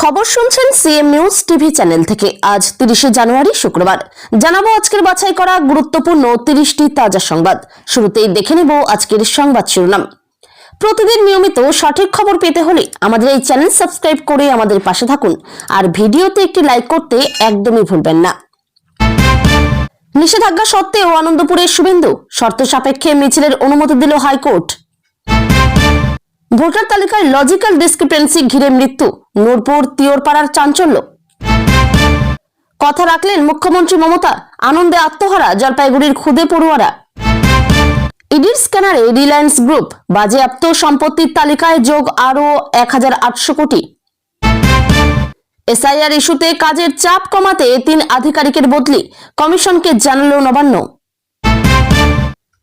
খবর শুনছেন CM news TV channel থেকে। আজ 30শে জানুয়ারি শুক্রবার। জানাবো আজকের বাছাই করা গুরুত্বপূর্ণ 30টি তাজা সংবাদ। শুরুতেই দেখে নেব আজকের সংবাদ শিরোনাম। প্রতিদিন নিয়মিত সঠিক খবর পেতে হলে আমাদের এই চ্যানেল সাবস্ক্রাইব করে আমাদের পাশে থাকুন আর ভিডিওতে একটি লাইক করতে একদমই ভুলবেন না। নিষেধাজ্ঞা সত্ত্বেও আনন্দপুরের শুভেন্দু, শর্ত সাপেক্ষে মিছিলের অনুমতি দিল হাইকোর্ট। ভোটার তালিকায় লজিক্যাল ডিসক্রিপেন্সি ঘিরে মৃত্যু, নূরপুর তিওরপাড়ার চাঞ্চল্য। কথা রাখলেন মুখ্যমন্ত্রী মমতা, আনন্দে আত্মহারা জলপাইগুড়ির খুদে পড়ুয়ারা। ইডির স্ক্যানারে রিলায়েন্স গ্রুপ, বাজেয়াপ্ত সম্পত্তির তালিকায় যোগ আরো 1800 কোটি। এসআইআর ইস্যুতে কাজের চাপ কমাতে 3 আধিকারিকের বদলি, কমিশনকে জানালো নবান্ন।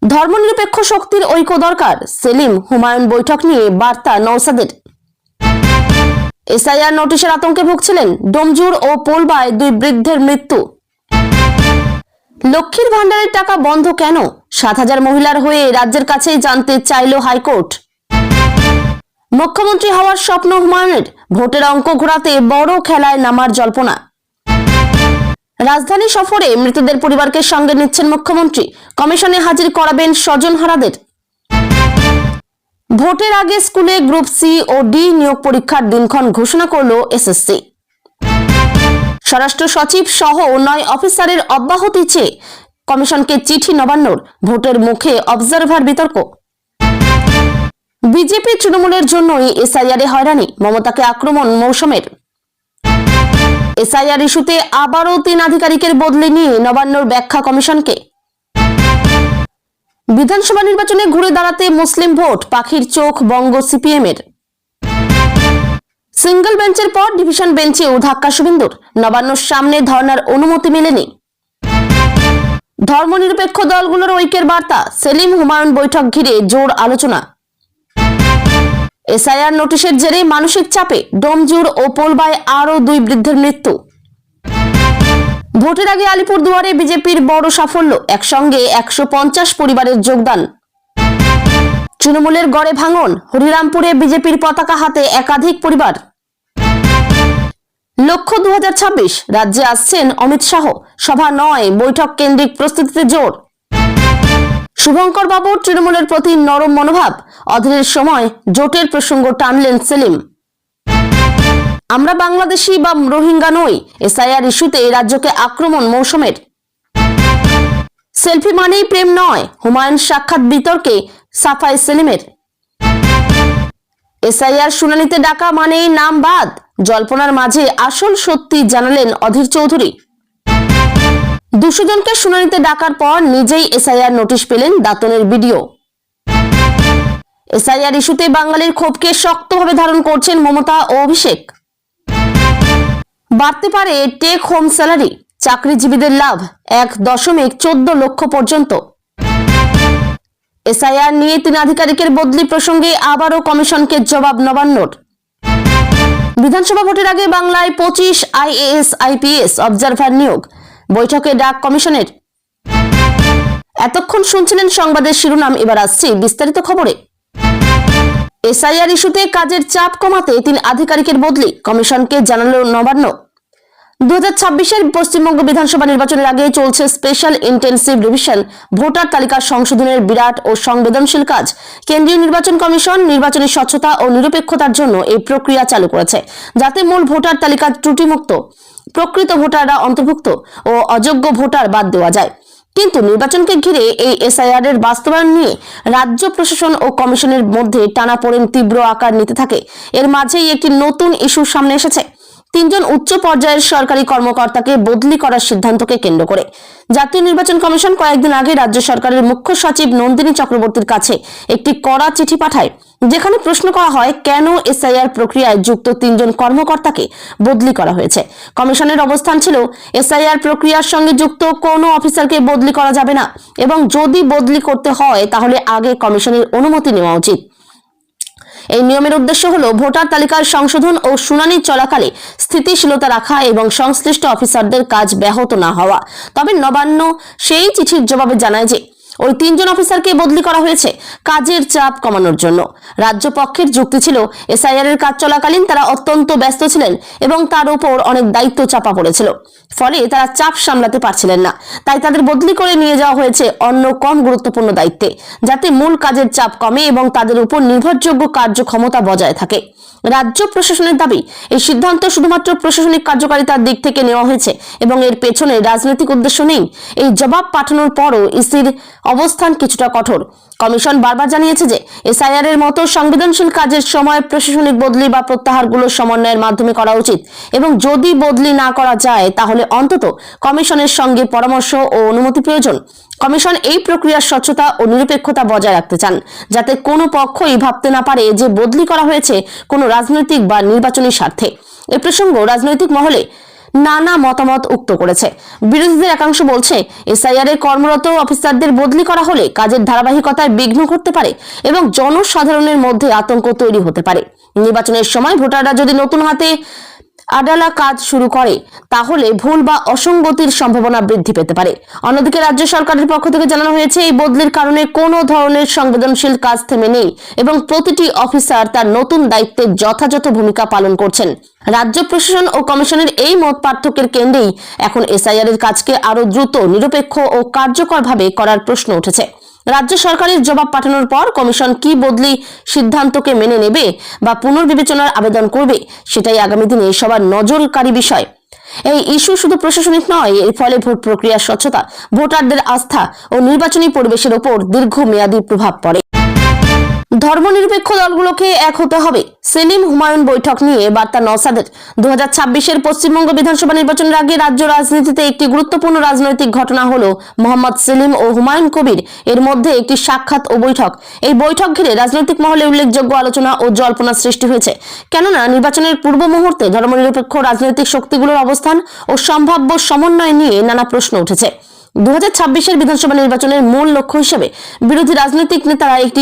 ধর্মনিরপেক্ষ শক্তির ঐক্য দরকার, সেলিম হুমায়ুন বৈঠক নিয়ে বার্তা নওশাদের। এসআইআর নোটিশের আতঙ্কে ভুগছিলেন, ডোমজুর ও পোলবায় 2 বৃদ্ধের মৃত্যু। লক্ষ্মীর ভান্ডারের টাকা বন্ধ কেন? 7000 মহিলার হয়ে রাজ্যের কাছেই জানতে চাইল হাইকোর্ট। মুখ্যমন্ত্রী হওয়ার স্বপ্ন হুমায়ুনের, ভোটের অঙ্ক ঘোরাতে বড় খেলায় নামার জল্পনা। রাজধানী সফরে মৃতদের পরিবারকে সঙ্গে নিচ্ছেন মুখ্যমন্ত্রী, কমিশনে হাজির করাবেন স্বজনহারাদের। ভোটের আগে স্কুলে গ্রুপ সি ও ডি নিয়োগ পরীক্ষার দিনক্ষণ ঘোষণা করল এসএসসি। স্বরাষ্ট্র সচিব সহ 9 অফিসারের অব্যাহতি চেয়ে কমিশনকে চিঠি নবান্নর, ভোটের মুখে অবজারভার বিতর্ক। বিজেপি তৃণমূলের জন্যই এসআইআরে হয়রানি, মমতাকে আক্রমণ মৌসুমের। এসআইআর ইস্যুতে আবারও 3 আধিকারিকের বদলি নিয়ে নবান্নর ব্যাখ্যা কমিশনকে। বিধানসভা নির্বাচনে ঘুরে দাঁড়াতে মুসলিম ভোট, পাখির চোখ বঙ্গ সিপিএম এর। সিঙ্গল বেঞ্চের পর ডিভিশন বেঞ্চেও ধাক্কা শুভেন্দুর, নবান্নর সামনে ধর্নার অনুমতি মেলেনি। ধর্মনিরপেক্ষ দলগুলোর ঐক্যের বার্তা, সেলিম হুমায়ুন বৈঠক ঘিরে জোর আলোচনা। এসআইআর নোটিশের জেরে মানসিক চাপে ডোমজুর ও পোলবায় আরো 2 বৃদ্ধের মৃত্যু। ভোটের আগে আলিপুরদুয়ারে বিজেপির বড় সাফল্য, একসঙ্গে 150 পরিবারের যোগদান। তৃণমূলের গড়ে ভাঙন, হরিরামপুরে বিজেপির পতাকা হাতে একাধিক পরিবার। লক্ষ্য 2026, রাজ্যে আসছেন অমিত শাহ, সভা নয় বৈঠক কেন্দ্রিক প্রস্তুতিতে জোর। শুভঙ্কর বাবুর তৃণমূলের প্রতি নরম মনোভাব, অধীরের সময় জোটের প্রসঙ্গ টানলেন সেলিম। আমরা বাংলাদেশি বা রোহিঙ্গা নই, এসআইআর ইস্যুতে রাজ্যকে আক্রমণ মৌসুমের। সেলফি মানেই প্রেম নয়, হুমায়ুন সাক্ষাৎ বিতর্কে সাফাই সেলিমের। এসআইআর শুনানিতে ডাকা মানেই নাম বাদ, জল্পনার মাঝে আসল সত্যি জানালেন অধীর চৌধুরী। 200 জনকে শুনানিতে ডাকার পর নিজেই এসআইআর নোটিশ পেলেন দাতনের ভিডিও। এসআইআর ইস্যুতে বাঙালির ক্ষোভকে শক্তভাবে ধারণ করছেন মমতা ও অভিষেক। বাড়তে পারে টেক হোম স্যালারি, চাকরিজীবীদের লাভ 1.14 লক্ষ পর্যন্ত। এসআইআর নিয়ে 3 আধিকারিকের বদলি প্রসঙ্গে আবারও কমিশনকে জবাব নবান্নর। বিধানসভা ভোটের আগে বাংলায় 25 আইএএস আইপিএস অবজারভার নিয়োগ, বৈঠকে ডাক কমিশনের। এতক্ষণ শুনছিলেন সংবাদের শিরোনাম, এবার আসছি বিস্তারিত খবরে। এসআইআর ইস্যুতে কাজের চাপ কমাতে 3 আধিকারিকের বদলি, কমিশনকে জানালো নবান্ন। 2026-এর পশ্চিমবঙ্গ বিধানসভা নির্বাচনের আগে চলছে স্পেশাল ইন্টেনসিভ রিভিশন, ভোটার তালিকা সংশোধনের বিরাট ও সংবেদনশীল কাজ। কেন্দ্রীয় নির্বাচন কমিশন নির্বাচনী স্বচ্ছতা ও নিরপেক্ষতার জন্য এই প্রক্রিয়া চালু করেছে, যাতে মূল ভোটার তালিকা ত্রুটিমুক্ত, প্রকৃত ভোটাররা অন্তর্ভুক্ত ও অযোগ্য ভোটার বাদ দেওয়া যায়। কিন্তু নির্বাচনকে ঘিরে এই এসআইআর এর বাস্তবায়ন নিয়ে রাজ্য প্রশাসন ও কমিশনের মধ্যে টানাপোড়েন তীব্র আকার নিতে থাকে। এর মাঝেই একটি নতুন ইস্যু সামনে এসেছে। 3 জন উচ্চ পর্যায়ের সরকারি কর্মকর্তাকে বদলি করার সিদ্ধান্তকে কেন্দ্র করে জাতীয় নির্বাচন কমিশন কয়েকদিন আগে রাজ্য সরকারের মুখ্য সচিব নন্দিনী চক্রবর্তীর কাছে একটি কড়া চিঠি পাঠায়, যেখানে প্রশ্ন করা হয় কেন এসআইআর প্রক্রিয়ায় যুক্ত 3 জন কর্মকর্তাকে বদলি করা হয়েছে। কমিশনের অবস্থান ছিল এসআইআর প্রক্রিয়ার সঙ্গে যুক্ত কোনো অফিসারকে বদলি করা যাবে না এবং যদি বদলি করতে হয় তাহলে আগে কমিশনের অনুমতি নেওয়া উচিত। এই নিয়মের উদ্দেশ্য হলো ভোটার তালিকার সংশোধন ও শুনানি চলাকালে স্থিতিশীলতা রাখা এবং সংশ্লিষ্ট অফিসারদের কাজ ব্যাহত না হওয়া। তবে নবান্ন সেই চিঠির জবাবে জানায় যে ওই 3 জন অফিসারকে বদলি করা হয়েছে কাজের চাপ কমানোর জন্য। রাজ্য পক্ষের যুক্তি ছিল এসআইআর এর কাজ চলাকালীন তারা অত্যন্ত ব্যস্ত ছিলেন এবং তার উপর অনেক দায়িত্ব চাপা পড়েছিল, ফলে তারা চাপ সামলাতে পারছিলেন না। তাই তাদের বদলি করে নিয়ে যাওয়া হয়েছে অন্য কম গুরুত্বপূর্ণ দায়িত্বে, যাতে মূল কাজের চাপ কমে এবং তাদের উপর নির্ভরযোগ্য কার্যক্ষমতা বজায় থাকে। রাজ্য প্রশাসনের দাবি, এই সিদ্ধান্ত শুধুমাত্র প্রশাসনিক কার্যকারিতার দিক থেকে নেওয়া হয়েছে এবং এর পেছনে রাজনৈতিক উদ্দেশ্য নেই। এই জবাব পাঠানোর পরও ইসির অবস্থান কিছুটা কঠোর। কমিশন বারবার জানিয়েছে যে এসআইআর এর মতো সংবেদনশীল কাজের সময় প্রশাসনিক বদলি বা প্রত্যাহারগুলো সমন্বয়ের মাধ্যমে করা উচিত এবং যদি বদলি না করা যায় তাহলে অন্তত কমিশনের সঙ্গে পরামর্শ ও অনুমতি প্রয়োজন। কমিশন এই প্রক্রিয়ার স্বচ্ছতা ও নিরপেক্ষতা বজায় রাখতে চান, যাতে কোনো পক্ষই ভাবতে না পারে যে বদলি করা হয়েছে কোনো রাজনৈতিক বা নির্বাচনী স্বার্থে। এ প্রসঙ্গ রাজনৈতিক মহলে নানা মতামত উক্ত করেছে। বিরোধীদের একাংশ বলছে এসআইআর এ কর্মরত অফিসারদের বদলি করা হলে কাজের ধারাবাহিকতায় বিঘ্ন ঘটতে পারে এবং জনসাধারণের মধ্যে আতঙ্ক তৈরি হতে পারে। নির্বাচনের সময় ভোটাররা যদি নতুন হাতে আডালা কাজ শুরু করে তাহলে ভুল বা অসঙ্গতির সম্ভাবনা বৃদ্ধি পেতে পারে। অন্যদিকে রাজ্য সরকারের পক্ষ থেকে জানানো হয়েছে এই বদলির কারণে কোনো ধরনের সংবেদনশীল কাজ থেমে নেই এবং প্রতিটি অফিসার তার নতুন দায়িত্বে যথাযথ ভূমিকা পালন করছেন। রাজ্য প্রশাসন ও কমিশনের এই মত পার্থক্যের কেন্দ্রেই এখন এসআইআর এর কাজকে আরো দ্রুত, নিরপেক্ষ ও কার্যকরভাবে করার প্রশ্ন উঠেছে। রাজ্য সরকারের জবাব পাঠানোর পর কমিশন কি বদলি সিদ্ধান্তকে মেনে নেবে বা পুনর্বিবেচনার আবেদন করবে, সেটাই আগামী দিনে সবার নজরকারী বিষয়। এই ইস্যু শুধু প্রশাসনিক নয়, এর ফলে ভোট প্রক্রিয়ার স্বচ্ছতা, ভোটারদের আস্থা ও নির্বাচনী পরিবেশের ওপর দীর্ঘমেয়াদী প্রভাব পড়ে। ধর্মনিরপেক্ষ দলগুলোকে এক হতে হবে, সেলিম হুমায়ুন বৈঠক নিয়ে বার্তা নওশাদের। 2026-এর পশ্চিমবঙ্গ বিধানসভা নির্বাচনের আগে রাজ্য রাজনীতিতে একটি গুরুত্বপূর্ণ রাজনৈতিক ঘটনা হলো মোহাম্মদ সেলিম ও হুমায়ুন কবির এর মধ্যে একটি সাক্ষাৎ ও বৈঠক। এই বৈঠক ঘিরে রাজনৈতিক মহলে উল্লেখযোগ্য আলোচনা ও জল্পনা সৃষ্টি হয়েছে, কেননা নির্বাচনের পূর্ব মুহূর্তে ধর্মনিরপেক্ষ রাজনৈতিক শক্তিগুলোর অবস্থান ও সম্ভাব্য সমন্বয় নিয়ে নানা প্রশ্ন উঠেছে। 2026-এর বিধানসভা নির্বাচনের মূল লক্ষ্য হিসেবে বিরোধী রাজনৈতিক নেতারা একটি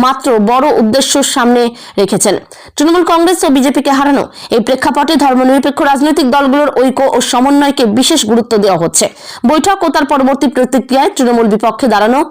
মাত্র বড় উদ্দেশ্য সামনে রেখেছেন, তৃণমূল কংগ্রেস ও বিজেপিকে হারানো। এই প্রেক্ষাপটে ধর্মনিরপেক্ষ রাজনৈতিক দলগুলোর ঐক্য ও সমন্বয়কে বিশেষ গুরুত্ব দেওয়া হচ্ছে। বৈঠক ও তার পরবর্তী প্রতিক্রিয়ায় তৃণমূল বিপক্ষে দাঁড়ানো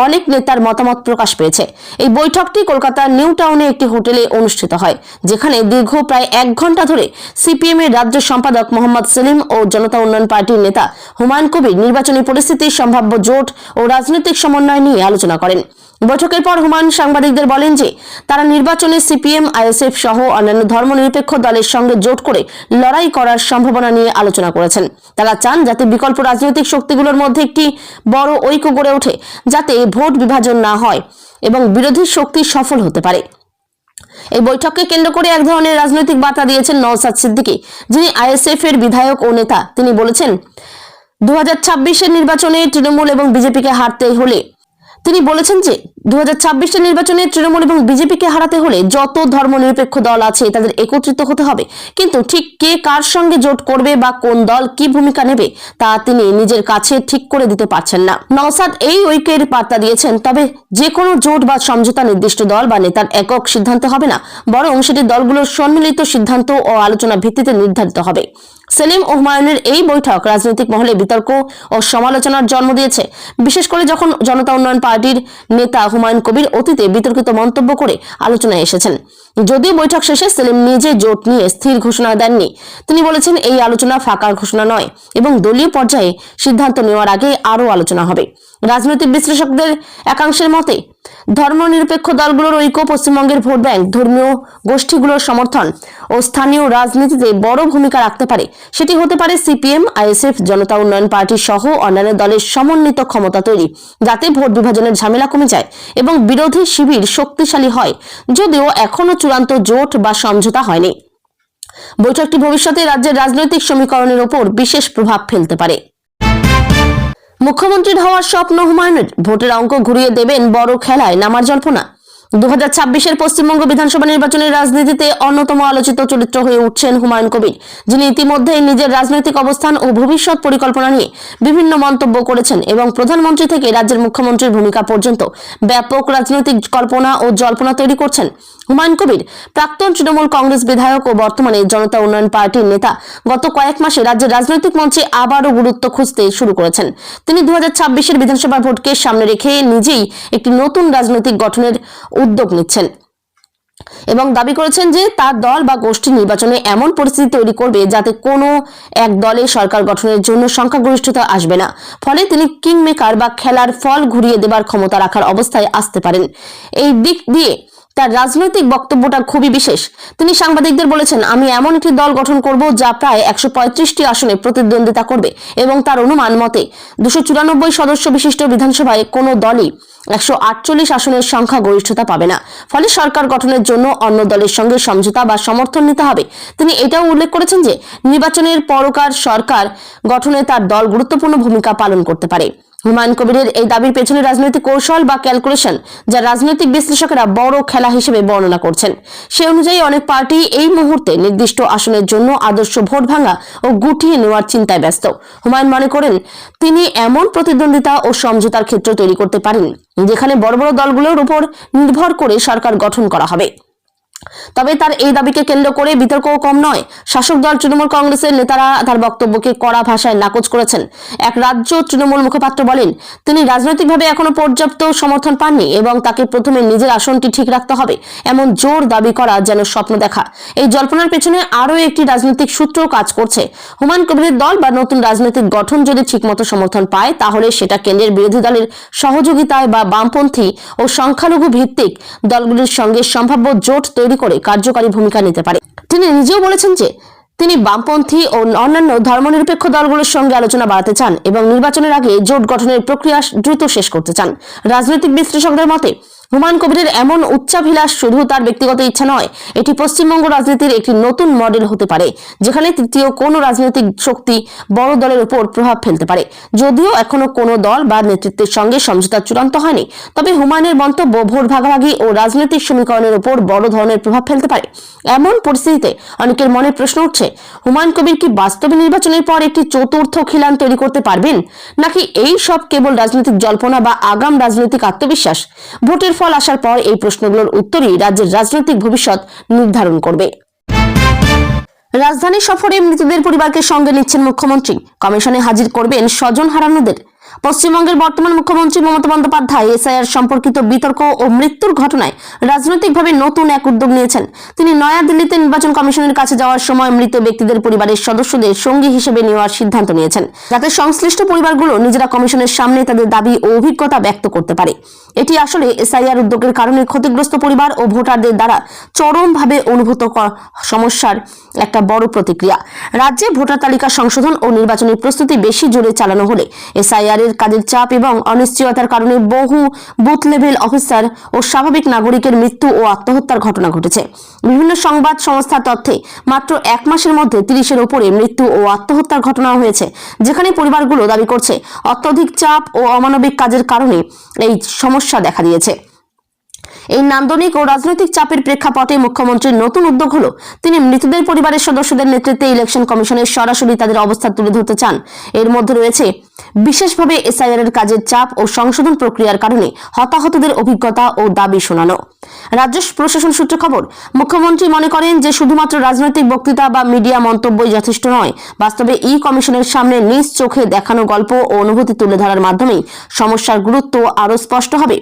অনেক নেতার মতামত প্রকাশ পেয়েছে। এই বৈঠকটি কলকাতার নিউ টাউনে একটি হোটেলে অনুষ্ঠিত হয়, যেখানে দীর্ঘ প্রায় 1 ঘন্টা ধরে সিপিএম এর রাজ্য সম্পাদক মোহাম্মদ সেলিম ও জনতা উন্নয়ন পার্টির নেতা হুমায়ুন কবির নির্বাচনী পরিস্থিতি, সম্ভাব্য জোট ও রাজনৈতিক সমন্বয় নিয়ে আলোচনা করেন। বৈঠকের পর হুমায়ুন সাংবাদিকদের বলেন যে তারা নির্বাচনে সিপিএম, আইএসএফ সহ অন্যান্য ধর্মনিরপেক্ষ দলের সঙ্গে জোট করে লড়াই করার সম্ভাবনা নিয়ে আলোচনা করেছেন। তারা চান যাতে বিকল্প রাজনৈতিক শক্তিগুলোর মধ্যে একটি বড় ঐক্য গড়ে ওঠে, যাতে ভোট বিভাজন না হয় এবং বিরোধী শক্তি সফল হতে পারে। এই বৈঠককে কেন্দ্র করে এক ধরনের রাজনৈতিক বার্তা দিয়েছেন নওশাদ সিদ্দিকী, যিনি আইএসএফ এর বিধায়ক ও নেতা। তিনি বলেছেন 2026-এর নির্বাচনে তৃণমূল এবং বিজেপিকে হারতে হলে তিনি বলেছেন যে 2026-এর নির্বাচনে তৃণমূল এবং বিজেপিকে হারাতে হলে যত ধর্মনিরপেক্ষ দল আছে তাদের একত্রিত হতে হবে, কিন্তু ঠিক কে কার সঙ্গে জোট করবে বা কোন দল কি ভূমিকা নেবে তা তিনি নিজের কাছে ঠিক করে দিতে পারছেন না। নওশাদ এই ঐক্যের বার্তা দিয়েছেন, তবে যে কোনো জোট বা সমঝোতা নির্দিষ্ট দল বা নেতার একক সিদ্ধান্ত হবে না, বরং সেটি দলগুলোর সম্মিলিত সিদ্ধান্ত ও আলোচনা ভিত্তিতে নির্ধারিত হবে। সেলিম ও হুমায়ুনের এই বৈঠক রাজনৈতিক মহলে বিতর্ক ও সমালোচনার জন্ম দিয়েছে, বিশেষ করে যখন জনতা উন্নয়ন পার্টির নেতা হুমায়ুন কবির অতীতে বিতর্কিত মন্তব্য করে আলোচনায় এসেছেন। যদিও বৈঠক শেষে সেলিম নিজে জোট নিয়ে স্থির ঘোষণা দেননি। তিনি বলেছেন এই আলোচনা ফাঁকার ঘোষণা নয় এবং দলীয় পর্যায়ে সিদ্ধান্ত নেওয়ার আগে আরও আলোচনা হবে। রাজনৈতিক বিশ্লেষকদের একাংশের মতে ধর্মনিরপেক্ষ দলগুলোর ঐক্য পশ্চিমবঙ্গের ভোট ব্যাংক, ধর্মীয় গোষ্ঠীগুলোর সমর্থন ও স্থানীয় রাজনীতিতে বড় ভূমিকা রাখতে পারে। সেটি হতে পারে সিপিএম, আইএসএফ, জনতা উন্নয়ন পার্টি সহ অন্যান্য দলের সমন্বিত ক্ষমতা তৈরি, যাতে ভোট বিভাজনের ঝামেলা কমে যায় এবং বিরোধী শিবির শক্তিশালী হয়, যদিও এখনো চূড়ান্ত জোট বা সমঝোতা হয়নি। বৈঠকটি ভবিষ্যতে রাজ্যের রাজনৈতিক সমীকরণের উপর বিশেষ প্রভাব ফেলতে পারে। মুখ্যমন্ত্রীর হওয়ার স্বপ্ন হুমায়ুনের, ভোটের অঙ্ক ঘুরিয়ে দেবেন বড় খেলায় নামার জল্পনা। 2026-এর পশ্চিমবঙ্গ বিধানসভা নির্বাচনের রাজনীতিতে অন্যতম আলোচিত চরিত্র হয়ে উঠছেন হুমায়ুন কবির, যিনি ইতিমধ্যেই নিজের রাজনৈতিক অবস্থান ও ভবিষ্যৎ পরিকল্পনা নিয়ে বিভিন্ন মন্তব্য করেছেন এবং প্রধানমন্ত্রী থেকে রাজ্যের মুখ্যমন্ত্রীর ভূমিকা পর্যন্ত ব্যাপক রাজনৈতিক কল্পনা ও জল্পনা তৈরি করছেন। হুমায়ুন কবির প্রাক্তন তৃণমূল কংগ্রেস বিধায়ক ও বর্তমানে জনতা উন্নয়ন পার্টির নেতা গত কয়েক মাসে রাজ্যের রাজনৈতিক মঞ্চে আবারও গুরুত্ব খুঁজতে শুরু করেছেন। তিনি 2026-এর বিধানসভা ভোটকে সামনে রেখে নিজেই একটি নতুন রাজনৈতিক গঠনের উদ্যোগ নিচ্ছেন এবং দাবি করেছেন যে তার দল বা গোষ্ঠী নির্বাচনে এমন পরিস্থিতি তৈরি করবে যাতে কোনো এক দলে সরকার গঠনের জন্য সংখ্যাগরিষ্ঠতা আসবে না। ফলে তিনি কিং মেকার বা খেলার ফল ঘুরিয়ে দেবার ক্ষমতা রাখার অবস্থায় আসতে পারেন। এই দিক দিয়ে তার রাজনৈতিক বক্তব্যটা খুবই বিশেষ। তিনি সাংবাদিকদের বলেছেন, আমি এমন একটি দল গঠন করব যা প্রায় 135টি আসনে প্রতিদ্বন্দ্বিতা করবে এবং তার অনুমান মতে 294 সদস্য বিশিষ্ট বিধানসভায় কোনো দলই 148 আসনের সংখ্যা গরিষ্ঠতা পাবে না। ফলে সরকার গঠনের জন্য অন্য দলের সঙ্গে সমঝোতা বা সমর্থন নিতে হবে। তিনি এটাও উল্লেখ করেছেন যে নির্বাচনের পরকার সরকার গঠনে তার দল গুরুত্বপূর্ণ ভূমিকা পালন করতে পারে। হুমায়ুন কবিরের এই দাবির পেছনে রাজনৈতিক কৌশল বা ক্যালকুলেশন, যা রাজনৈতিক বিশ্লেষকেরা বড় খেলা হিসেবে বর্ণনা করছেন। সে অনুযায়ী অনেক পার্টি এই মুহূর্তে নির্দিষ্ট আসনের জন্য আদর্শ ভোট ভাঙা ও গুটিয়ে নেওয়ার চিন্তায় ব্যস্ত। হুমায়ুন মনে করেন তিনি এমন প্রতিদ্বন্দ্বিতা ও সমঝোতার ক্ষেত্র তৈরি করতে পারেন যেখানে বড় বড় দলগুলোর উপর নির্ভর করে সরকার গঠন করা হবে। তবে তার এই দাবিকে কেন্দ্র করে বিতর্কও কম নয়। শাসক দল তৃণমূল কংগ্রেসের নেতারা তার বক্তব্যকে কড়া ভাষায় নাকচ করেছেন। এক রাজ্য তৃণমূল মুখপাত্র বলেন, তিনি রাজনৈতিকভাবে এখনো পর্যাপ্ত সমর্থন পাননি এবং তাকে প্রথমে নিজের আসনটি ঠিক রাখতে হবে এমন জোর দাবি করা যেন স্বপ্ন দেখা। এই জল্পনার পেছনে আরও একটি রাজনৈতিক সূত্র কাজ করছে। হুমায়ুন কবিরের দল বা নতুন রাজনৈতিক গঠন যদি ঠিকমতো সমর্থন পায় তাহলে সেটা কেন্দ্রের বিরোধী দলের সহযোগিতায় বা বামপন্থী ও সংখ্যালঘু ভিত্তিক দলগুলির সঙ্গে সম্ভাব্য জোট তৈরি করে কার্যকারী ভূমিকা নিতে পারে। তিনি নিজেও বলেছেন যে তিনি বামপন্থী ও অন্যান্য ধর্মনিরপেক্ষ দলগুলোর সঙ্গে আলোচনা বাড়াতে চান এবং নির্বাচনের আগে জোট গঠনের প্রক্রিয়া দ্রুত শেষ করতে চান। রাজনৈতিক বিশ্লেষকদের মতে হুমায়ুন কবিরের এমন উচ্চাভিলাষ শুধু তার ব্যক্তিগত ইচ্ছা নয়, এটি পশ্চিমবঙ্গ রাজনীতির একটি নতুন মডেল হতে পারে যেখানে তৃতীয় কোনো রাজনৈতিক শক্তি বড় দলের উপর প্রভাব ফেলতে পারে। যদিও এখনো কোনো দল বা নেতৃত্বের সঙ্গে সমঝোতা চূড়ান্ত হয়নি, তবে হুমায়ুনের মন্তব্য ভোট ভাগাভাগি ও রাজনৈতিক সমীকরণের উপর বড় ধরনের প্রভাব ফেলতে পারে। এমন পরিস্থিতিতে অনেকের মনে প্রশ্ন উঠছে, হুমায়ুন কবির কি বাস্তবে নির্বাচনের পর একটি চতুর্থ খিলান তৈরি করতে পারবেন, নাকি এই সব কেবল রাজনৈতিক জল্পনা বা আগাম রাজনৈতিক আত্মবিশ্বাস? ভোটের ফল আসার পর এই প্রশ্নগুলোর উত্তরই রাজ্যের রাজনৈতিক ভবিষ্যৎ নির্ধারণ করবে। রাজধানী সফরে মৃতদের পরিবারকে সঙ্গে নিচ্ছেন মুখ্যমন্ত্রী। কমিশনে হাজির করবেন স্বজন হারানোদের। পশ্চিমবঙ্গের বর্তমান মুখ্যমন্ত্রী মমতা বন্দ্যোপাধ্যায় এসআইআর সম্পর্কিত বিতর্ক ও মৃত্যুর ঘটনায় রাজনৈতিকভাবে নতুন এক উদ্যোগ নিয়েছেন। তিনি নয়াদিল্লিতে নির্বাচন কমিশনের কাছে যাওয়ার সময় মৃত ব্যক্তিদের পরিবারের সদস্যদের সঙ্গী হিসেবে নেওয়ার সিদ্ধান্ত নিয়েছেন, যাতে সংশ্লিষ্ট পরিবারগুলো নিজেরা কমিশনের সামনে তাদের দাবি ও অভিজ্ঞতা ব্যক্ত করতে পারে। এটি আসলে এসআইআর উদ্যোগের কারণে ক্ষতিগ্রস্ত পরিবার ও ভোটারদের দ্বারা চরমভাবে অনুভূত সমস্যার একটা বড় প্রতিক্রিয়া। রাজ্যে ভোটার তালিকা সংশোধন ও নির্বাচনের প্রস্তুতি বেশি জোরে চালানো হলে এসআইআর এর কাজের চাপ এবং অনিশ্চয়তার কারণে বহু বুথ লেভেল অফিসার ও স্বাভাবিক নাগরিকের মৃত্যু ও আত্মহত্যার ঘটনা ঘটেছে। বিভিন্ন সংবাদ সংস্থার তথ্যে মাত্র এক মাসের মধ্যে 30-এর উপরে মৃত্যু ও আত্মহত্যার ঘটনা হয়েছে, যেখানে পরিবারগুলো দাবি করছে অত্যধিক চাপ ও অমানবিক কাজের কারণে এই সমস্যা দেখা দিয়েছে। এই নান্দনিক ও রাজনৈতিক চাপের প্রেক্ষাপটে মুখ্যমন্ত্রীর নতুন উদ্যোগ হলো তিনি মৃতদের পরিবারের সদস্যদের নেতৃত্বে ইলেকশন কমিশনের সরাসরি তাদের অবস্থা তুলে ধরতে চান। এর মধ্যে রয়েছে বিশেষভাবে এসআইআর এর কাজের চাপ ও সংশোধন প্রক্রিয়ার কারণে হতাহতদের অভিজ্ঞতা ও দাবি শোনানো। রাজ্য প্রশাসন সূত্রে খবর, মুখ্যমন্ত্রী মনে করেন যে শুধুমাত্র রাজনৈতিক বক্তৃতা বা মিডিয়া মন্তব্যই যথেষ্ট নয়। বাস্তবে এই কমিশনের সামনে নিজ চোখে দেখানো গল্প ও অনুভূতি তুলে ধরার মাধ্যমেই সমস্যার গুরুত্ব আরো স্পষ্ট হবে।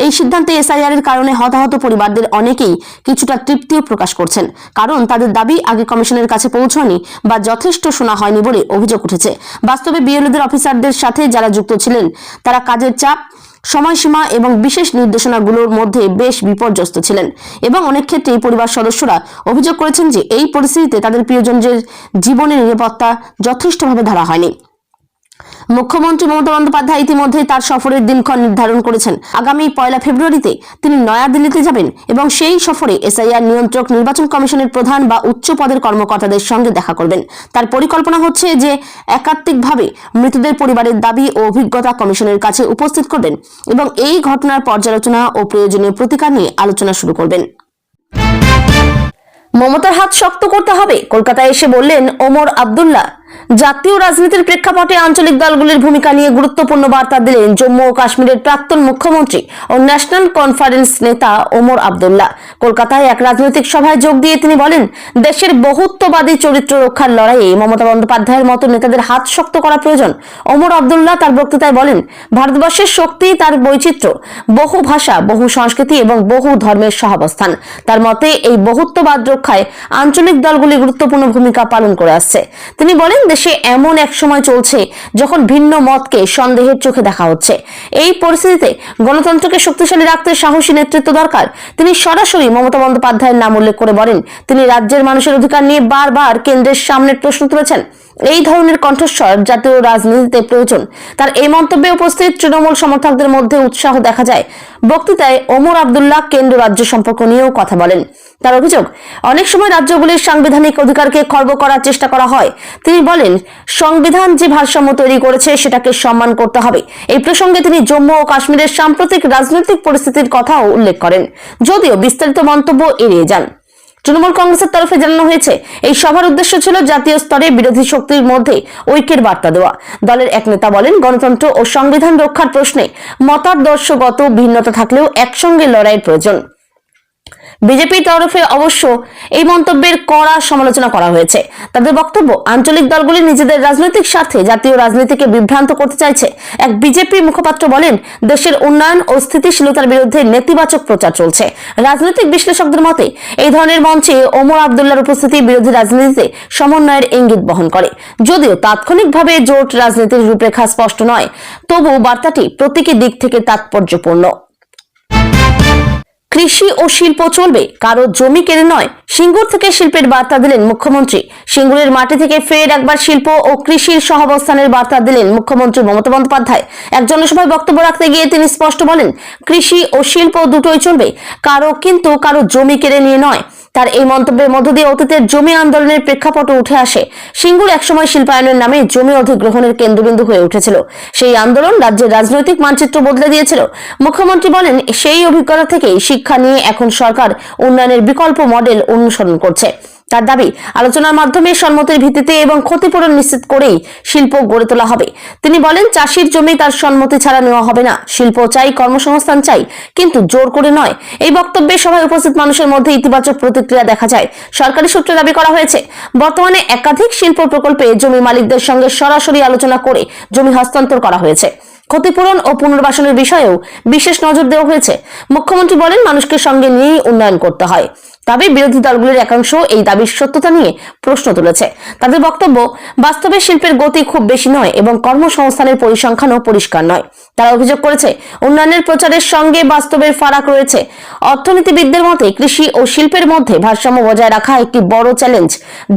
এই সিদ্ধান্তে এসআইআর এর কারণে হতাহত পরিবারদের অনেকেই কিছুটা তৃপ্তিও প্রকাশ করছেন, কারণ তাদের দাবি আগে কমিশনের কাছে পৌঁছায়নি বা যথেষ্ট শোনা হয়নি বলে অভিযোগ উঠেছে। বাস্তবে বিএলওদের অফিসারদের সাথে যারা যুক্ত ছিলেন তারা কাজের চাপ, সময়সীমা এবং বিশেষ নির্দেশনাগুলোর মধ্যে বেশ বিপর্যস্ত ছিলেন এবং অনেক ক্ষেত্রেই পরিবার সদস্যরা অভিযোগ করেছেন যে এই পরিস্থিতিতে তাদের প্রিয়জনদের জীবনের নিরাপত্তা যথেষ্টভাবে ধরা হয়নি। মুখ্যমন্ত্রী মমতা বন্দ্যোপাধ্যায় ইতিমধ্যে তার সফরের দিনক্ষণ নির্ধারণ করেছেন। আগামী 1 ফেব্রুয়ারিতে তিনি নয়াদিল্লিতে যাবেন এবং সেই সফরে এসআইআর নিয়ন্ত্রক, নির্বাচন কমিশনের প্রধান বা উচ্চ পদের কর্মকর্তাদের সঙ্গে দেখা করবেন। তার পরিকল্পনা হচ্ছে যে একাত্মিকভাবে মৃতদের পরিবারের দাবি ও অভিজ্ঞতা কমিশনের কাছে উপস্থিত করবেন এবং এই ঘটনার পর্যালোচনা ও প্রয়োজনীয় প্রতিকার নিয়ে আলোচনা শুরু করবেন। মমতার হাত শক্ত করতে হবে, কলকাতায় এসে বললেন ওমর আব্দুল্লাহ। জাতীয় রাজনীতির প্রেক্ষাপটে আঞ্চলিক দলগুলির ভূমিকা নিয়ে গুরুত্বপূর্ণ বার্তা দিলেন জম্মু ও কাশ্মীরের প্রাক্তন মুখ্যমন্ত্রী ও ন্যাশনাল কনফারেন্স নেতা ওমর আব্দুল্লাহ। কলকাতায় এক রাজনৈতিক সভায় যোগ দিয়ে তিনি বলেন, দেশের বহুত্ববাদী চরিত্র রক্ষার লড়াইয়ে মমতা বন্দ্যোপাধ্যায়ের মতো নেতাদের হাত শক্ত করা প্রয়োজন। ওমর আব্দুল্লাহ তার বক্তৃতায় বলেন, ভারতবর্ষের শক্তি তার বৈচিত্র্য, বহু ভাষা, বহু সংস্কৃতি এবং বহু ধর্মের সহাবস্থান। তার মতে এই বহুত্ববাদ রক্ষায় আঞ্চলিক দলগুলি গুরুত্বপূর্ণ ভূমিকা পালন করে আসছে। তিনি বলেন, দেশে এমন এক সময় চলছে যখন ভিন্ন মতকে সন্দেহের চোখে দেখা হচ্ছে। এই পরিস্থিতিতে গণতন্ত্রকে শক্তিশালী রাখতে সাহসী নেতৃত্ব দরকার। তিনি সরাসরি মমতা বন্দ্যোপাধ্যায়ের নাম উল্লেখ করে বলেন, তিনি রাজ্যের মানুষের অধিকার নিয়ে বারবার কেন্দ্রের সামনে প্রশ্ন তুলেছেন। এই ধরনের কণ্ঠস্বর জাতীয় রাজনীতিতে প্রয়োজন। তার এই মন্তব্যে উপস্থিত তৃণমূল সমর্থকদের মধ্যে উৎসাহ দেখা যায়। বক্তৃতায় ওমর আব্দুল্লাহ কেন্দ্র রাজ্য সম্পর্ক নিয়েও কথা বলেন। তার অভিযোগ, অনেক সময় রাজ্যগুলির সাংবিধানিক অধিকারকে খর্ব করার চেষ্টা করা হয়। তিনি বলেন, সংবিধান যে ভারসাম্য তৈরি করেছে সেটাকে সম্মান করতে হবে। এই প্রসঙ্গে তিনি জম্মু ও কাশ্মীরের সাম্প্রতিক রাজনৈতিক পরিস্থিতির কথাও উল্লেখ করেন, যদিও বিস্তারিত মন্তব্য এড়িয়ে যান। তৃণমূল কংগ্রেসের তরফে জানানো হয়েছে, এই সভার উদ্দেশ্য ছিল জাতীয় স্তরে বিরোধী শক্তির মধ্যে ঐক্যের বার্তা দেওয়া। দলের এক নেতা বলেন, গণতন্ত্র ও সংবিধান রক্ষার প্রশ্নে মতাদর্শগত ভিন্নতা থাকলেও একসঙ্গে লড়াইয়ের প্রয়োজন। বিজেপির তরফে অবশ্য এই মন্তব্যের কড়া সমালোচনা করা হয়েছে। তাদের বক্তব্য, আঞ্চলিক দলগুলি নিজেদের রাজনৈতিক স্বার্থে জাতীয় রাজনীতিকে বিভ্রান্ত করতে চাইছে। এক বিজেপি মুখপাত্র বলেন, দেশের উন্নয়ন ও স্থিতিশীলতার বিরুদ্ধে নেতিবাচক প্রচার চলছে। রাজনৈতিক বিশ্লেষকদের মতে এই ধরনের মঞ্চে ওমর আব্দুল্লাহর উপস্থিতি বিরোধী রাজনীতিতে সমন্বয়ের ইঙ্গিত বহন করে। যদিও তাৎক্ষণিকভাবে জোট রাজনীতির রূপরেখা স্পষ্ট নয়, তবু বার্তাটি প্রতীকী দিক থেকে তাৎপর্যপূর্ণ। কৃষি ও শিল্প চলবে, কারো জমি কেড়ে নয়। সিঙ্গুর থেকে শিল্পের বার্তা দিলেন মুখ্যমন্ত্রী। সিঙ্গুরের মাটি থেকে ফের একবার শিল্প ও কৃষির সহাবস্থানের বার্তা দিলেন মুখ্যমন্ত্রী মমতা বন্দ্যোপাধ্যায়। এক জনসভায় বক্তব্য রাখতে গিয়ে তিনি স্পষ্ট বলেন, কৃষি ও শিল্প দুটোই চলবে, কারো জমি কেড়ে নিয়ে নয়। তার এই মন্তব্যের মধ্য দিয়ে অতীতের জমি আন্দোলনের প্রেক্ষাপটে উঠে আসে। সিঙ্গুর একসময় শিল্পায়নের নামে জমি অধিগ্রহণের কেন্দ্রবিন্দু হয়ে উঠেছিল। সেই আন্দোলন রাজ্যের রাজনৈতিক মানচিত্র বদলে দিয়েছিল। মুখ্যমন্ত্রী বলেন, সেই অভিজ্ঞতা থেকেই শিক্ষা নিয়ে এখন সরকার উন্নয়নের বিকল্প মডেল অনুসরণ করছে। তার দাবি, আলোচনার মাধ্যমে সম্মতির ভিত্তিতে এবং ক্ষতিপূরণ নিশ্চিত করেই শিল্প গড়ে তোলা হবে। তিনি বলেন, চাষির জমি তার সম্মতি ছাড়া নেওয়া হবে না। শিল্প চাই, কর্মসংস্থান চাই, কিন্তু জোর করে নয়। এই বক্তব্যে সভায় উপস্থিত মানুষের মধ্যে ইতিবাচক প্রতিক্রিয়া দেখা যায়। সরকারি সূত্রে দাবি করা হয়েছে, বর্তমানে একাধিক শিল্প প্রকল্পে জমি মালিকদের সঙ্গে সরাসরি আলোচনা করে জমি হস্তান্তর করা হয়েছে। ক্ষতিপূরণ ও পুনর্বাসনের বিষয়েও বিশেষ নজর দেওয়া হয়েছে। মুখ্যমন্ত্রী বলেন, মানুষকে সঙ্গে নিয়েই উন্নয়ন করতে হয়। তবে বিরোধী দলগুলির একাংশ এই দাবির সত্যতা নিয়ে প্রশ্ন তুলেছে। তাদের বক্তব্য, বাস্তবে শিল্পের গতি খুব বেশি নয় এবং কর্মসংস্থানের পরিসংখ্যানও পরিষ্কার নয়। তারা অভিযোগ করেছে, উন্নয়নের প্রচারের সঙ্গে বাস্তবের ফারাক রয়েছে। অর্থনীতিবিদদের মতে কৃষি ও শিল্পের মধ্যে ভারসাম্য বজায় রাখা একটি বড় চ্যালেঞ্জ।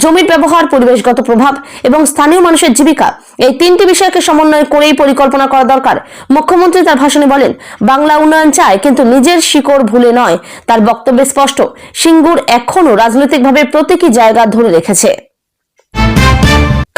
জমির ব্যবহার, পরিবেশগত প্রভাব এবং স্থানীয় মানুষের জীবিকা, এই তিনটি বিষয়কে সমন্বয় করেই পরিকল্পনা করা দরকার। মুখ্যমন্ত্রী তার ভাষণে বলেন, বাংলা উন্নয়ন চায়, কিন্তু নিজের শিকড় ভুলে নয়। তার বক্তব্যে স্পষ্ট, সিঙ্গুর এখনো রাজনৈতিকভাবে প্রতীকী জায়গা ধরে রেখেছে।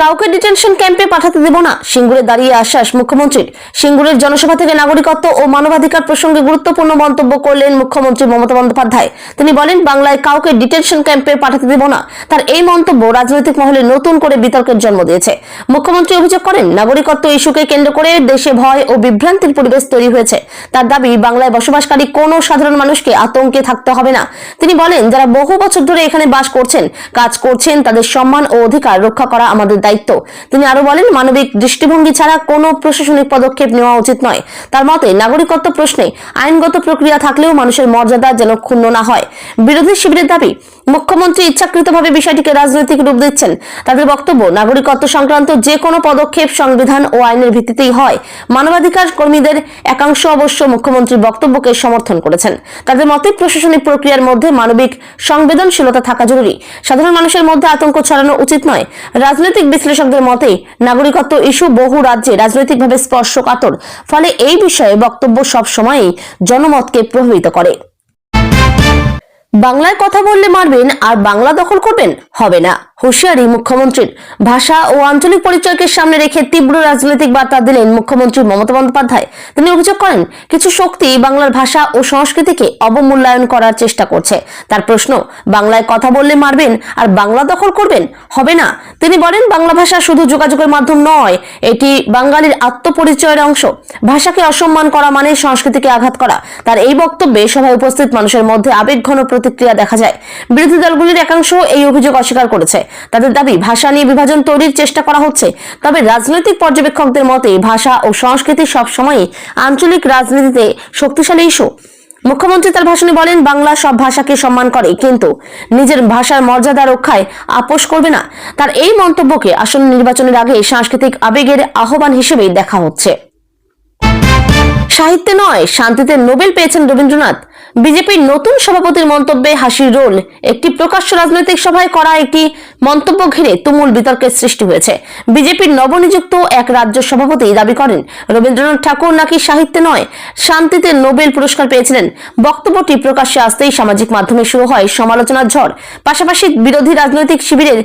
কাউকে ডিটেনশন ক্যাম্পে পাঠাতে দেব না, সিঙ্গুরে দাঁড়িয়ে আশ্বাস মুখ্যমন্ত্রীর। সিঙ্গুরের জনসভা থেকে নাগরিকত্ব ও মানবাধিকার প্রসঙ্গে গুরুত্বপূর্ণ মন্তব্য করলেন মুখ্যমন্ত্রী মমতা বন্দ্যোপাধ্যায়। তিনি বলেন, বাংলায় কাউকে ডিটেনশন ক্যাম্পে পাঠাতে দেব না। তার এই মন্তব্য রাজনৈতিক মহলে নতুন করে বিতর্কের জন্ম দিয়েছে। মুখ্যমন্ত্রী অভিযোগ করেন, নাগরিকত্ব ইস্যুকে কেন্দ্র করে দেশে ভয় ও বিভ্রান্তির পরিবেশ তৈরি হয়েছে। তার দাবি, বাংলায় বসবাসকারী কোনো সাধারণ মানুষকে আতঙ্কে থাকতে হবে না। তিনি বলেন, যারা বহু বছর ধরে এখানে বাস করছেন, কাজ করছেন, তাদের সম্মান ও অধিকার রক্ষা করা আমাদের দায়িত্ব। তিনি আরো বলেন, মানবিক দৃষ্টিভঙ্গি ছাড়া কোনো প্রশাসনিক পদক্ষেপ নেওয়া উচিত নয়। তার মতে, নাগরিকত্ব প্রশ্নে আইনগত প্রক্রিয়া থাকলেও মানুষের মর্যাদা যেন ক্ষুণ্ণ না হয়। বিরোধী শিবিরের দাবি, মুখ্যমন্ত্রী ইচ্ছাকৃতভাবে বিষয়টিকে রাজনৈতিক রূপ দিচ্ছেন। তাদের বক্তব্য, নাগরিকত্ব সংক্রান্ত যে কোনো পদক্ষেপ সংবিধান ও আইনের ভিত্তিতেই হয়। মানবাধিকার কর্মীদের একাংশ অবশ্য মুখ্যমন্ত্রীর বক্তব্যকে সমর্থন করেছেন। তাদের মতে, প্রশাসনিক প্রক্রিয়ার মধ্যে মানবিক সংবেদনশীলতা থাকা জরুরি। সাধারণ মানুষের মধ্যে আতঙ্ক ছড়ানো উচিত নয়। রাজনৈতিক বিশ্লেষকদের মতে, নাগরিকত্ব ইস্যু বহু রাজ্যে রাজনৈতিকভাবে স্পর্শকাতর। ফলে এই বিষয়ে বক্তব্য সবসময়ই জনমতকে প্রভাবিত করে। বাংলায় কথা বললে মারবেন আর বাংলা দখল করবেন, হবে না। হুঁশিয়ারি মুখ্যমন্ত্রীর। ভাষা ও আঞ্চলিক পরিচয়কে সামনে রেখে তীব্র রাজনৈতিক বার্তা দিলেন মুখ্যমন্ত্রী মমতা বন্দ্যোপাধ্যায়। তিনি অভিযোগ করেন, কিছু শক্তি বাংলার ভাষা ও সংস্কৃতিকে অবমূল্যায়ন করার চেষ্টা করছে। তার প্রশ্ন, বাংলায় কথা বললে মারবেন আর বাংলা দখল করবেন? হবে না। তিনি বলেন, বাংলা ভাষা শুধু যোগাযোগের মাধ্যম নয়, এটি বাঙালির আত্মপরিচয়ের অংশ। ভাষাকে অসম্মান করা মানে সংস্কৃতিকে আঘাত করা। তার এই বক্তব্যে সভায় উপস্থিত মানুষের মধ্যে আবেগঘন প্রতিক্রিয়া দেখা যায়। বিরোধী দলগুলির একাংশ এই অভিযোগ অস্বীকার করেছে। তাদের দাবি, ভাষা নিয়ে বিভাজন তৈরির চেষ্টা করা হচ্ছে। তবে রাজনৈতিক পর্যবেক্ষকদের মতে ভাষা ও সংস্কৃতি সবসময়ই আঞ্চলিক রাজনীতিতে শক্তিশালী ইস্যু। মুখ্যমন্ত্রী তার ভাষণে বলেন, বাংলা সব ভাষাকে সম্মান করে, কিন্তু নিজের ভাষার মর্যাদা রক্ষায় আপোষ করবে না। তার এই মন্তব্যকে আসন্ন নির্বাচনের আগে সাংস্কৃতিক আবেগের আহ্বান হিসেবেই দেখা হচ্ছে। সাহিত্যে নয়, শান্তিতে নোবেল পেয়েছেন রবীন্দ্রনাথ। বিজেপির নতুন সভাপতির মন্তব্যে হাসির রোল। একটি প্রকাশ্য রাজনৈতিক সভায় করা একটি মন্তব্য ঘিরে তুমুল বিতর্কের সৃষ্টি হয়েছে। বিজেপির নবনিযুক্ত এক রাজ্য সভাপতি দাবি করেন, রবীন্দ্রনাথ ঠাকুর নাকি সাহিত্যে নয়, শান্তিতে নোবেল পুরস্কার পেয়েছিলেন। বক্তব্যটি প্রকাশ্যে আসতেই সামাজিক মাধ্যমে শুরু হয় সমালোচনার ঝড়। পাশাপাশি বিরোধী রাজনৈতিক শিবিরের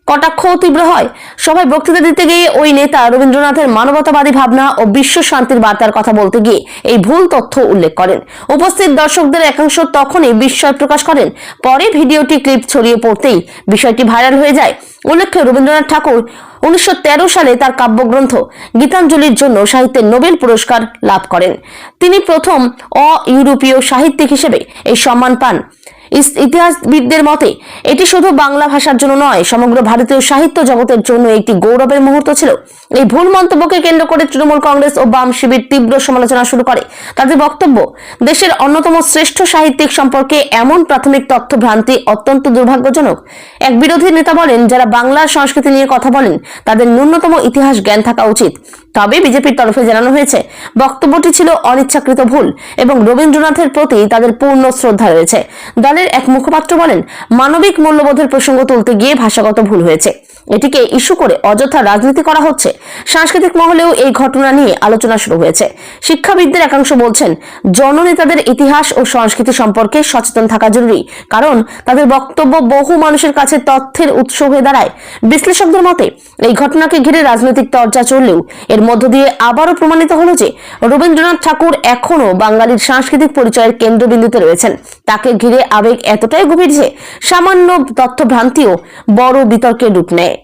কটাক্ষ তীব্র হয়। সভায় বক্তৃতা দিতে গিয়ে ওই নেতা রবীন্দ্রনাথের মানবতাবাদী ভাবনা ও বিশ্ব শান্তির বার্তার কথা বলতে গিয়ে এই ভুল তথ্য উল্লেখ করেন। উপস্থিত দর্শকদের একাংশ তখনই বিস্ময় প্রকাশ করেন। পরে ভিডিওটি ক্লিপ ছড়িয়ে পড়তেই বিষয়টি ভাইরাল হয়ে যায়। উল্লেখ্য, রবীন্দ্রনাথ ঠাকুর 1913 সালে তার কাব্যগ্রন্থ গীতাঞ্জলির জন্য সাহিত্যের নোবেল পুরস্কার লাভ করেন। তিনি প্রথম অ-ইউরোপীয় সাহিত্যিক হিসেবে এই সম্মান পান। ইতিহাসবিদদের মতে এটি শুধু বাংলা ভাষার জন্য নয়, সমগ্র ভারতীয় সাহিত্য জগতের জন্য একটি গৌরবের মুহূর্ত ছিল। এই ভুল মন্তব্যকে কেন্দ্র করে তৃণমূল কংগ্রেস ও বাম শিবির তীব্র সমালোচনা শুরু করে। তাদের বক্তব্য, দেশের অন্যতম শ্রেষ্ঠ সাহিত্যিক সম্পর্কে এমন প্রাথমিক তথ্য ভ্রান্তি অত্যন্ত দুর্ভাগ্যজনক। এক বিরোধী নেতা বলেন, যারা বাংলার সংস্কৃতি নিয়ে কথা বলেন তাদের ন্যূনতম ইতিহাস জ্ঞান থাকা উচিত। তবে বিজেপির তরফে জানানো হয়েছে, বক্তব্যটি ছিল অনিচ্ছাকৃত ভুল এবং রবীন্দ্রনাথের প্রতি তাদের পূর্ণ শ্রদ্ধা রয়েছে। দলের এক মুখপাত্র বলেন, মানবিক মূল্যবোধের প্রসঙ্গ তুলতে গিয়ে ভাষাগত ভুল হয়েছে। এটিকে ইস্যু করে অযথা রাজনীতি করা হচ্ছে। সাংস্কৃতিক মহলেও এই ঘটনা নিয়ে আলোচনা শুরু হয়েছে। শিক্ষাবিদদের একাংশ বলছেন, জননেতাদের ইতিহাস ও সংস্কৃতি সম্পর্কে সচেতন থাকা জরুরি, কারণ তাদের বক্তব্য বহু মানুষের কাছে তথ্যের উৎস হয়ে দাঁড়ায়। বিশ্লেষকদের মতে এই ঘটনাকে ঘিরে রাজনৈতিক চর্চা চললেও এর মধ্য দিয়ে আবারও প্রমাণিত হলো যে রবীন্দ্রনাথ ঠাকুর এখনো বাঙালির সাংস্কৃতিক পরিচয়ের কেন্দ্রবিন্দুতে রয়েছেন। তাকে ঘিরে আবেগ এতটাই গভীর যে সামান্য তথ্য ভ্রান্তিও বড় বিতর্কের রূপ নেয়।